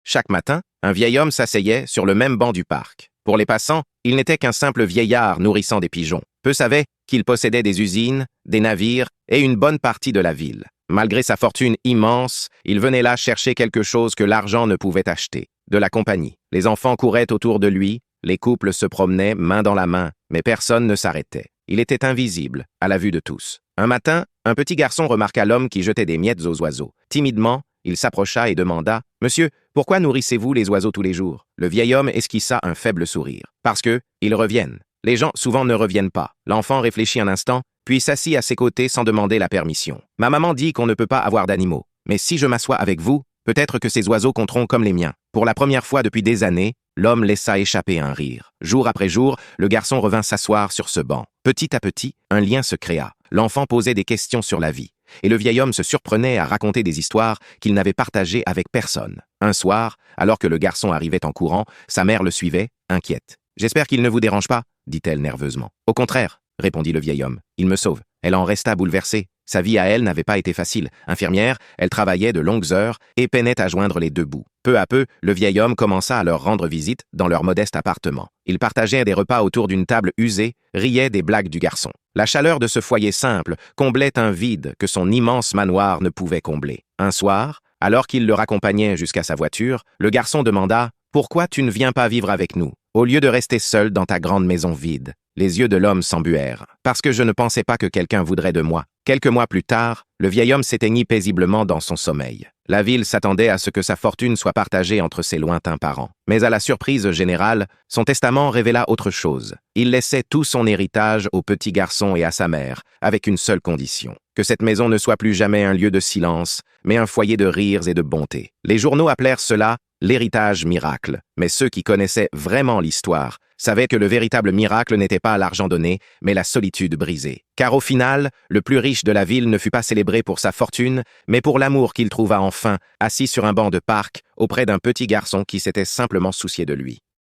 Chaque matin, un vieil homme s'asseyait sur le même banc du parc. Pour les passants, il n'était qu'un simple vieillard nourrissant des pigeons. Peu savaient qu'il possédait des usines, des navires et une bonne partie de la ville. Malgré sa fortune immense, il venait là chercher quelque chose que l'argent ne pouvait acheter. De la compagnie. Les enfants couraient autour de lui, les couples se promenaient main dans la main, mais personne ne s'arrêtait. Il était invisible, à la vue de tous. Un matin, un petit garçon remarqua l'homme qui jetait des miettes aux oiseaux. Timidement, il s'approcha et demanda « Monsieur, pourquoi nourrissez-vous les oiseaux tous les jours ?» Le vieil homme esquissa un faible sourire. « Parce que, ils reviennent. Les gens souvent ne reviennent pas. » L'enfant réfléchit un instant, puis s'assit à ses côtés sans demander la permission. « Ma maman dit qu'on ne peut pas avoir d'animaux. Mais si je m'assois avec vous, peut-être que ces oiseaux compteront comme les miens. » Pour la première fois depuis des années, l'homme laissa échapper un rire. Jour après jour, le garçon revint s'asseoir sur ce banc. Petit à petit, un lien se créa. L'enfant posait des questions sur la vie. Et le vieil homme se surprenait à raconter des histoires qu'il n'avait partagées avec personne. Un soir, alors que le garçon arrivait en courant, sa mère le suivait, inquiète. « J'espère qu'il ne vous dérange pas » dit-elle nerveusement. « Au contraire » répondit le vieil homme. « Il me sauve. » Elle en resta bouleversée. Sa vie à elle n'avait pas été facile. Infirmière, elle travaillait de longues heures et peinait à joindre les deux bouts. Peu à peu, le vieil homme commença à leur rendre visite dans leur modeste appartement. Ils partageaient des repas autour d'une table usée, riaient des blagues du garçon. La chaleur de ce foyer simple comblait un vide que son immense manoir ne pouvait combler. Un soir, alors qu'il le raccompagnait jusqu'à sa voiture, le garçon demanda « Pourquoi tu ne viens pas vivre avec nous, au lieu de rester seul dans ta grande maison vide ?» Les yeux de l'homme s'embuèrent. « Parce que je ne pensais pas que quelqu'un voudrait de moi. » Quelques mois plus tard, le vieil homme s'éteignit paisiblement dans son sommeil. La ville s'attendait à ce que sa fortune soit partagée entre ses lointains parents. Mais à la surprise générale, son testament révéla autre chose. Il laissait tout son héritage au petit garçon et à sa mère, avec une seule condition. Que cette maison ne soit plus jamais un lieu de silence, mais un foyer de rires et de bonté. Les journaux appelèrent cela l'héritage miracle. Mais ceux qui connaissaient vraiment l'histoire savaient que le véritable miracle n'était pas l'argent donné, mais la solitude brisée. Car au final, le plus riche de la ville ne fut pas célébré pour sa fortune, mais pour l'amour qu'il trouva enfin, assis sur un banc de parc, auprès d'un petit garçon qui s'était simplement soucié de lui.